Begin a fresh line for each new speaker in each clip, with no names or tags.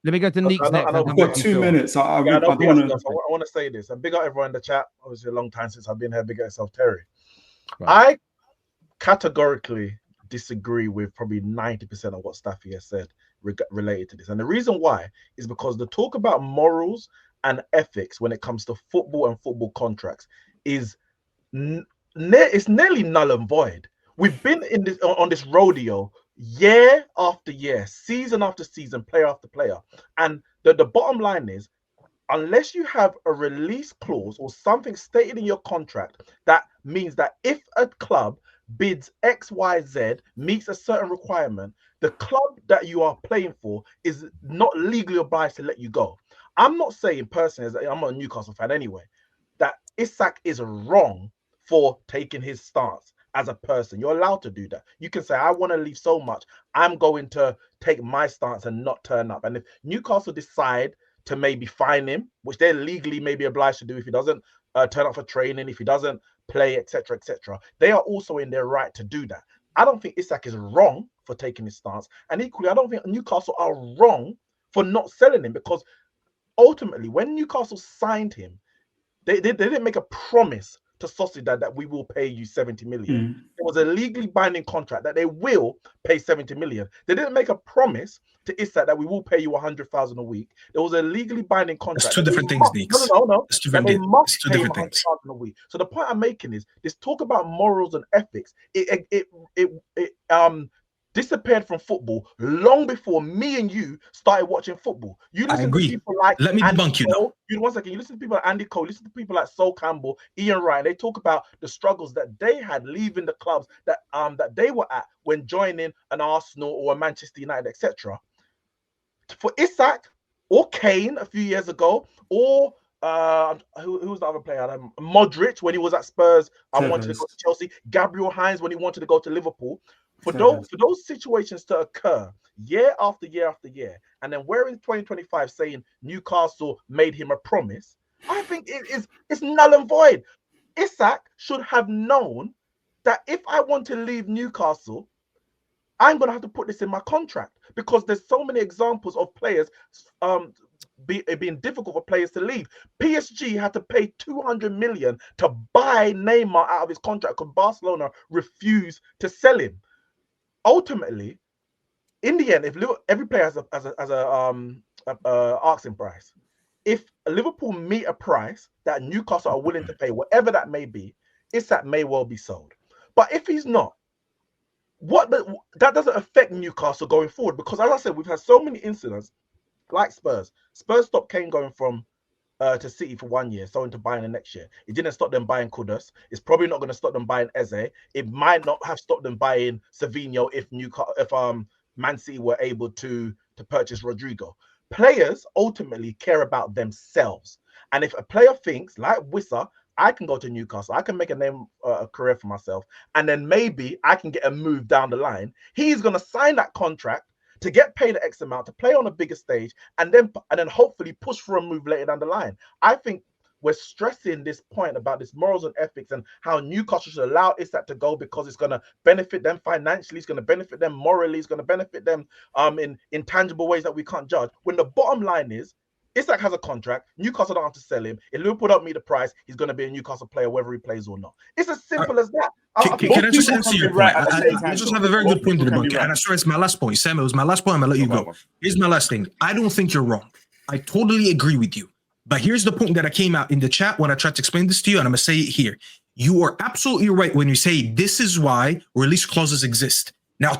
Let me go to Neeks next.
I've got 2 minutes. I don't want to.
I want to say this. And big up everyone in the chat. Obviously, a long time since I've been here. Big up yourself, Terry. Right. I categorically disagree with probably 90% of what Staffy has said related to this. And the reason why is because the talk about morals and ethics when it comes to football and football contracts is it's nearly null and void. We've been in this on this rodeo year after year, season after season, player after player. And the bottom line is, unless you have a release clause or something stated in your contract that means that if a club bids XYZ, meets a certain requirement, the club that you are playing for is not legally obliged to let you go. I'm not saying personally, I'm not a Newcastle fan anyway, that Isak is wrong for taking his stance as a person. You're allowed to do that. You can say, I want to leave so much, I'm going to take my stance and not turn up. And if Newcastle decide to maybe fine him, which they're legally maybe obliged to do if he doesn't turn up for training, if he doesn't play, etc., etc., they are also in their right to do that. I don't think Isak is wrong for taking his stance, and equally, I don't think Newcastle are wrong for not selling him, because ultimately, when Newcastle signed him, they didn't make a promise to Sociedad that we will pay you 70 million. It was a legally binding contract that they will pay 70 million. They didn't make a promise to Isak that we will pay you 100,000 a week. There was a legally binding contract.
It's two different things, Neeks.
No.
It's two different things.
A week. So the point I'm making is this talk about morals and ethics. It disappeared from football long before me and you started watching football. You listen to people like
Let me debunk you now.
One second. You listen to people like Andy Cole, listen to people like Sol Campbell, Ian Ryan. They talk about the struggles that they had leaving the clubs that they were at when joining an Arsenal or a Manchester United, etc. For Isak or Kane a few years ago, or who was the other player? Modric when he was at Spurs, wanted to go to Chelsea. Gabriel Hines when he wanted to go to Liverpool. For those situations to occur year after year after year, and then we're in 2025 saying Newcastle made him a promise, I think it's null and void. Isak should have known that if I want to leave Newcastle, I'm going to have to put this in my contract, because there's so many examples of players being difficult for players to leave. PSG had to pay 200 million to buy Neymar out of his contract because Barcelona refused to sell him. Ultimately, in the end, if every player has a asking price, if Liverpool meet a price that Newcastle are willing to pay, whatever that may be, Isak may well be sold. But if he's not, that doesn't affect Newcastle going forward, because as I said, we've had so many incidents like Spurs. Spurs stopped Kane going from to City for 1 year, so into buying the next year. It didn't stop them buying Kudus. It's probably not going to stop them buying Eze. It might not have stopped them buying Savinho if Man City were able to purchase Rodrigo. Players ultimately care about themselves, and if a player thinks like Wissa, I can go to Newcastle, I can make a career for myself, and then maybe I can get a move down the line, he's going to sign that contract to get paid an X amount, to play on a bigger stage, and then hopefully push for a move later down the line. I think we're stressing this point about this morals and ethics and how Newcastle should allow Isak to go because it's going to benefit them financially, it's going to benefit them morally, it's going to benefit them in tangible ways that we can't judge. When the bottom line is, Isak has a contract, Newcastle don't have to sell him. If Liverpool don't meet the price, he's going to be a Newcastle player whether he plays or not. It's as simple as that.
Can I just answer your point? I just have a very good point to the book, and I swear it's my last point. Sam, it was my last point. I'm going to let you go. Here's my last thing. I don't think you're wrong. I totally agree with you. But here's the point that I came out in the chat when I tried to explain this to you, and I'm going to say it here. You are absolutely right when you say this is why release clauses exist. Now,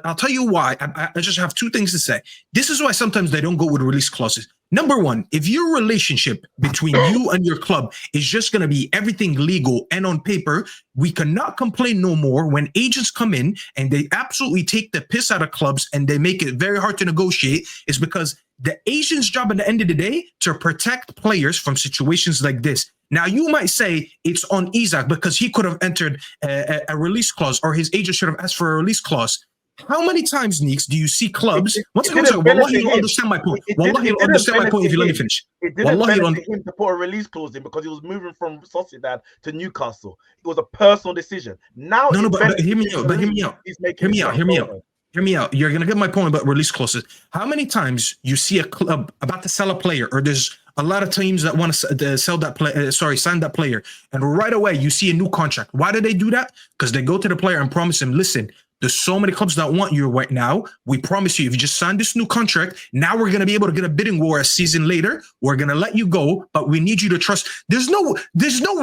I'll tell you why. I just have two things to say. This is why sometimes they don't go with release clauses. Number one, if your relationship between you and your club is just going to be everything legal and on paper, we cannot complain no more when agents come in and they absolutely take the piss out of clubs and they make it very hard to negotiate. It's because the agent's job at the end of the day to protect players from situations like this. Now, you might say it's on Isak because he could have entered a release clause, or his agent should have asked for a release clause. How many times, Neeks, do you see clubs? Once again, Wallahi, you'll understand my point. Wallahi, you'll understand my point if you let me finish.
It didn't benefit him to put a release clause in because he was moving from Sociedad to Newcastle. It was a personal decision. Now,
but hear me out. Hear me out. hear me out. You're going to get my point about release clauses. How many times you see a club about to sell a player, or there's a lot of teams that want to sell that player, sign that player, and right away you see a new contract. Why do they do that? Because they go to the player and promise him, listen, there's so many clubs that want you right now. We promise you, if you just sign this new contract, now we're going to be able to get a bidding war a season later. We're going to let you go, but we need you to trust. There's no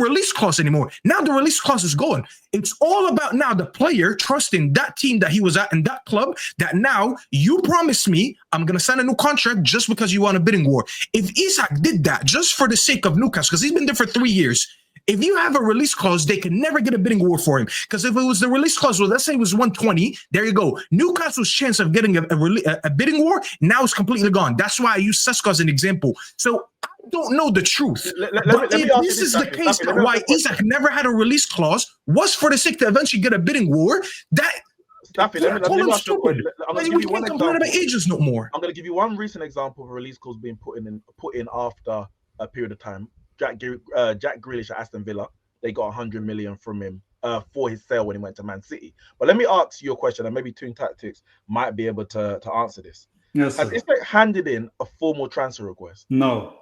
release clause anymore. Now the release clause is gone. It's all about now the player trusting that team that he was at in that club, that now you promised me I'm going to sign a new contract just because you want a bidding war. If Isak did that just for the sake of Newcastle, because he's been there for 3 years, if you have a release clause, they can never get a bidding war for him. Because if it was the release clause, well, let's say it was 120, there you go. Newcastle's chance of getting a bidding war now is completely gone. That's why I use Sesko as an example. So I don't know the truth. But if this is the case that why Isak never had a release clause was for the sake to eventually get a bidding war, that...
Staffy, let me ask you a question.
We can't complain about agents no more.
I'm going to give you one recent example of a release clause being put in after a period of time. Jack Grealish at Aston Villa, they got 100 million from him for his sale when he went to Man City. But let me ask you a question, and maybe Toon Tactics might be able to answer this.
Yes,
Has Isak handed in a formal transfer request?
No.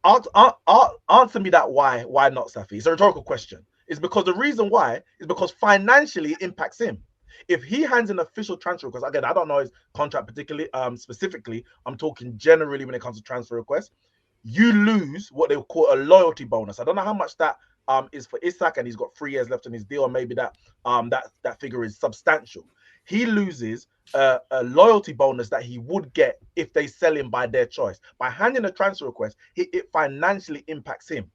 Answer me that why not, Safi? It's a rhetorical question. It's because the reason why is because financially it impacts him. If he hands an official transfer request, again, I don't know his contract particularly, specifically, I'm talking generally when it comes to transfer requests, you lose what they call a loyalty bonus. I don't know how much that is for Isak, and he's got 3 years left on his deal, or maybe that figure is substantial. He loses a loyalty bonus that he would get if they sell him by their choice. By handing a transfer request, it financially impacts him.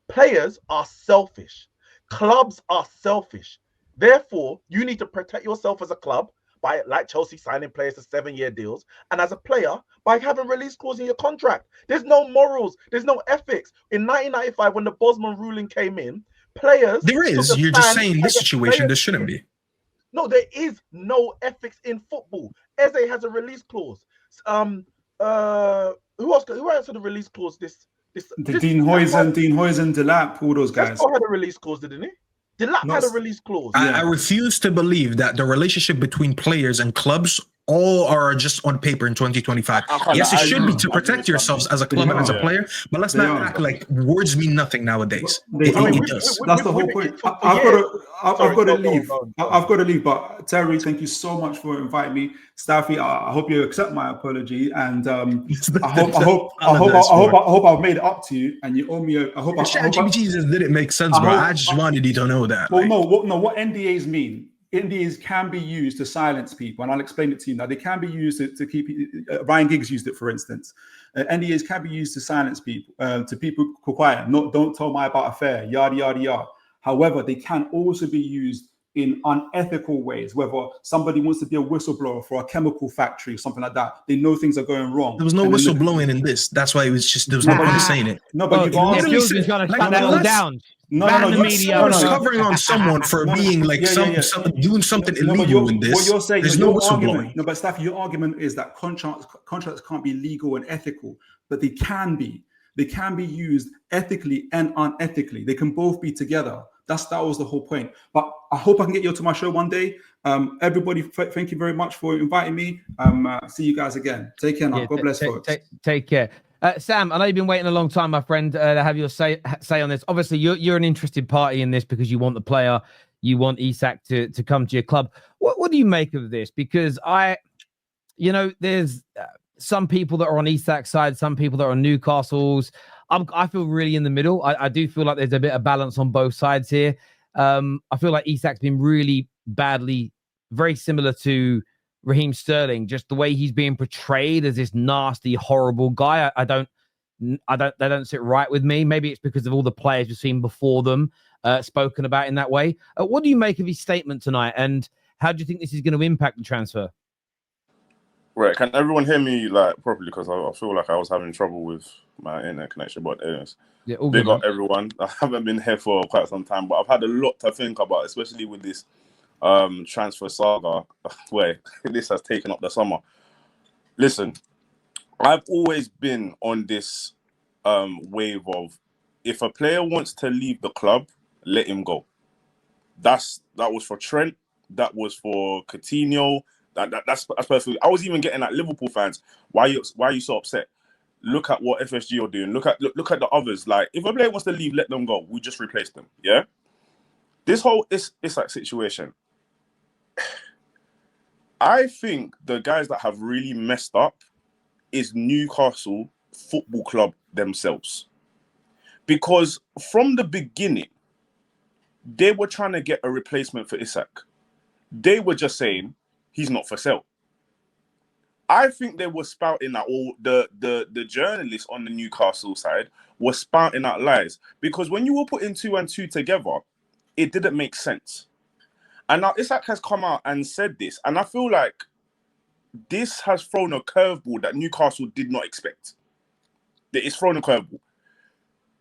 Players are selfish. Clubs are selfish. Therefore, you need to protect yourself as a club by, like Chelsea, signing players to 7-year deals, and as a player, by having release clause in your contract. There's no morals, there's no ethics. In 1995, when the Bosman ruling came in, players...
There is. You're just saying in this situation, there shouldn't be.
No, there is no ethics in football. Eze has a release clause. Who else had a release clause?
Dean Huijsen, Delap, all those guys.
Sesko had a release clause, didn't he? Delap had a release clause.
I refuse to believe that the relationship between players and clubs all are just on paper in 2025. Yes, it should be to protect yourselves as a club and as a player, but let's not act like words mean nothing nowadays. It does.
That's the whole point. I've got to leave. I've got to leave. But Terry, thank you so much for inviting me. Staffy, I hope you accept my apology, and I hope I've made it up to you. And you owe me.
ChatGPT just didn't make sense, bro. I just wanted you to know that.
Well, what NDAs mean? NDAs can be used to silence people, and I'll explain it to you now. They can be used to keep. Ryan Giggs used it, for instance. NDAs can be used to silence people, to people quiet. Don't tell my about affair, yada yada yada. However, they can also be used in unethical ways. Whether somebody wants to be a whistleblower for a chemical factory or something like that, they know things are going wrong.
There was no whistleblowing in this. That's why it was just there was no point saying it.
No, but
you're going to shut that all down.
No,
covering on someone for being like doing something illegal in this.
What you're saying,
there's no whistleblowing.
No, but Staffy, your argument is that contracts can't be legal and ethical, but they can be. They can be used ethically and unethically. They can both be together. That was the whole point. But I hope I can get you to my show one day. Everybody, thank you very much for inviting me. See you guys again. Take care now. God bless, folks.
Take care. Sam, I know you've been waiting a long time, my friend, to have your say on this. Obviously, you're an interested party in this because you want the player, you want Isak to come to your club. What do you make of this? Because there's some people that are on Isak's side, some people that are on Newcastle's. I feel really in the middle. I do feel like there's a bit of balance on both sides here. I feel like Isak's been really badly, very similar to Raheem Sterling, just the way he's being portrayed as this nasty, horrible guy. They don't sit right with me. Maybe it's because of all the players we've seen before them spoken about in that way. What do you make of his statement tonight, and how do you think this is going to impact the transfer?
Right, can everyone hear me properly? Because I feel like I was having trouble with my internet connection. But anyways, big up everyone. I haven't been here for quite some time, but I've had a lot to think about, especially with this transfer saga where this has taken up the summer. Listen, I've always been on this wave of, if a player wants to leave the club, let him go. That was for Trent, that was for Coutinho, That's perfect. I was even getting at Liverpool fans. Why are you so upset? Look at what FSG are doing. Look at the others. Like, if a player wants to leave, let them go. We just replace them. Yeah. This whole Isak situation. I think the guys that have really messed up is Newcastle Football Club themselves, because from the beginning they were trying to get a replacement for Isak. They were just saying he's not for sale. I think they were spouting out, all the journalists on the Newcastle side were spouting out lies, because when you were putting 2 and 2 together, it didn't make sense. And now Isak has come out and said this, and I feel like this has thrown a curveball that Newcastle did not expect. That it's thrown a curveball.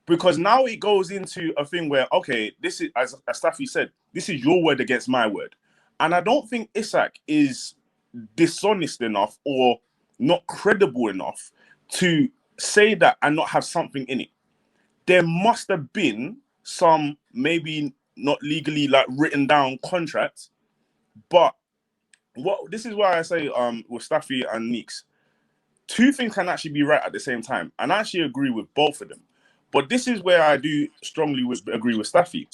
Because now it goes into a thing where, okay, this is, as Staffy said, this is your word against my word. And I don't think Isak is dishonest enough or not credible enough to say that and not have something in it. There must have been some, maybe not legally like written down contracts, but this is why I say with Staffy and Neeks, two things can actually be right at the same time, and I actually agree with both of them. But this is where I do strongly agree with Staffy.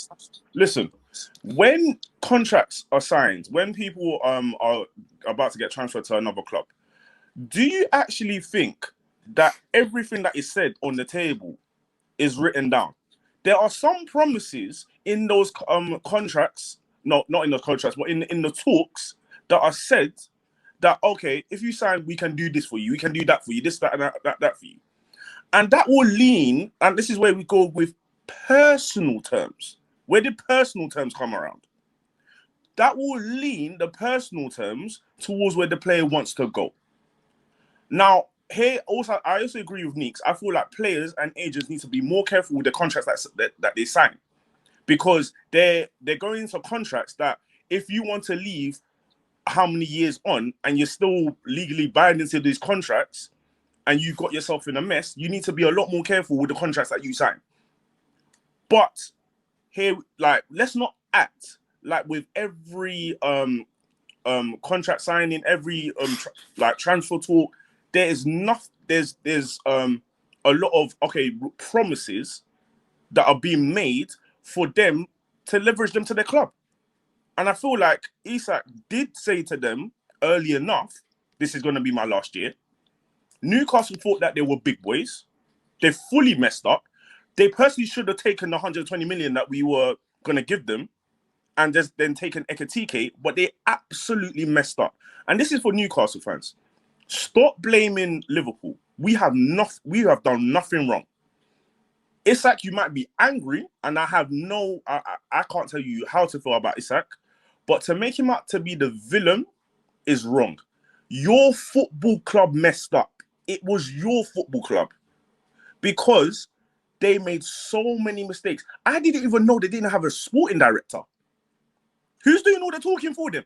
Listen, when contracts are signed, when people are about to get transferred to another club, do you actually think that everything that is said on the table is written down? There are some promises in those contracts, not in the contracts, but in the talks that are said that, okay, if you sign, we can do this for you, we can do that for you, this, that, and that for you. And that will lean, and this is where we go with personal terms. Where did personal terms come around? That will lean the personal terms towards where the player wants to go. Now, here also, I also agree with Neeks. I feel like players and agents need to be more careful with the contracts that they sign, because they're going into contracts that if you want to leave how many years on and you're still legally bound into these contracts and you've got yourself in a mess, you need to be a lot more careful with the contracts that you sign. But here, like, let's not act like with every contract signing, every transfer talk, there's a lot of promises that are being made for them to leverage them to their club. And I feel like Isak did say to them early enough, this is going to be my last year. Newcastle thought that they were big boys. They fully messed up. They personally should have taken the 120 million that we were going to give them and just then taken Ekatike, but they absolutely messed up. And this is for Newcastle fans. Stop blaming Liverpool. We have done nothing wrong. Isak, you might be angry, and I can't tell you how to feel about Isak, but to make him out to be the villain is wrong. Your football club messed up. It was your football club, because they made so many mistakes. I didn't even know they didn't have a sporting director. Who's doing all the talking for them?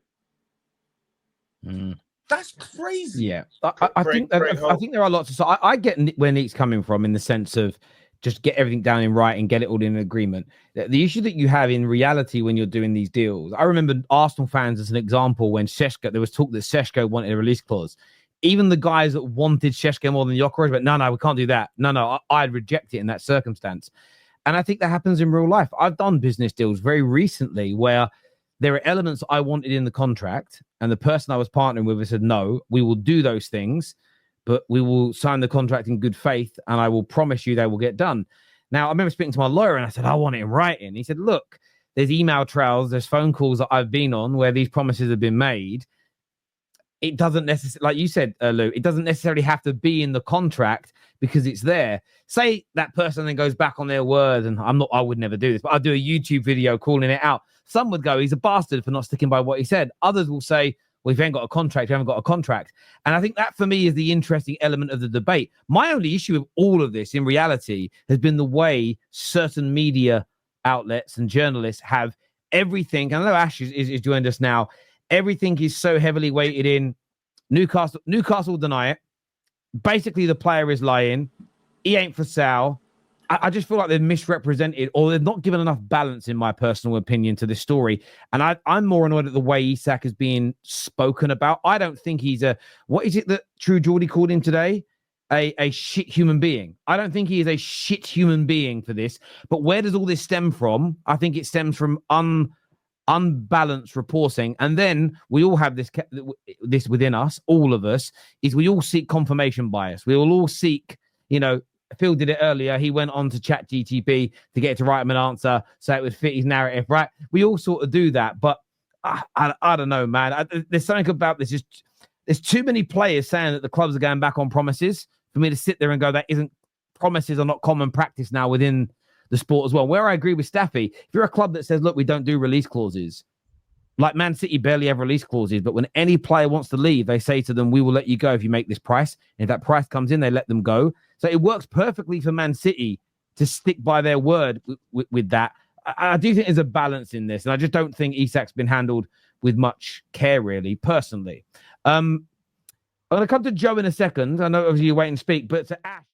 That's crazy.
Yeah, I think there are lots of. So I get where Nick's coming from in the sense of just get everything down in writing, get it all in agreement. The issue that you have in reality when you're doing these deals, I remember Arsenal fans as an example when Šeško, there was talk that Šeško wanted a release clause. Even the guys that wanted Šeško more than Jokeres, but no, we can't do that. No, I'd reject it in that circumstance. And I think that happens in real life. I've done business deals very recently where there are elements I wanted in the contract, and the person I was partnering with said, no, we will do those things, but we will sign the contract in good faith, and I will promise you they will get done. Now, I remember speaking to my lawyer, and I said, I want it in writing. He said, look, there's email trails, there's phone calls that I've been on where these promises have been made. It doesn't necessarily, like you said, Lou, it doesn't necessarily have to be in the contract because it's there. Say that person then goes back on their word, and I would never do this, but I'll do a YouTube video calling it out. Some would go, he's a bastard for not sticking by what he said. Others will say, well, if you ain't got a contract, you haven't got a contract. And I think that, for me, is the interesting element of the debate. My only issue with all of this, in reality, has been the way certain media outlets and journalists have everything. And I know Ash is joined us now. Everything is so heavily weighted in. Newcastle deny it. Basically, the player is lying. He ain't for sale. I just feel like they're misrepresented, or they're not given enough balance, in my personal opinion, to this story. And I'm more annoyed at the way Isak is being spoken about. I don't think he's what is it that True Geordie called him today? A shit human being. I don't think he is a shit human being for this. But where does all this stem from? I think it stems from unbalanced reporting. And then we all have this within us, all of us, is we all seek confirmation bias. We will all seek, Phil did it earlier. He went on to ChatGTP to get it to write him an answer so it would fit his narrative, right? We all sort of do that. But I don't know, man. There's something about this. There's too many players saying that the clubs are going back on promises for me to sit there and go, promises are not common practice now within the sport as well. Where I agree with Staffy, if you're a club that says, look, we don't do release clauses, like Man City barely have release clauses, but when any player wants to leave, they say to them, we will let you go if you make this price. And if that price comes in, they let them go. So it works perfectly for Man City to stick by their word with that. I do think there's a balance in this, and I just don't think Isak's been handled with much care, really, personally. I'm going to come to Joe in a second. I know obviously you're waiting to speak, but to Ash.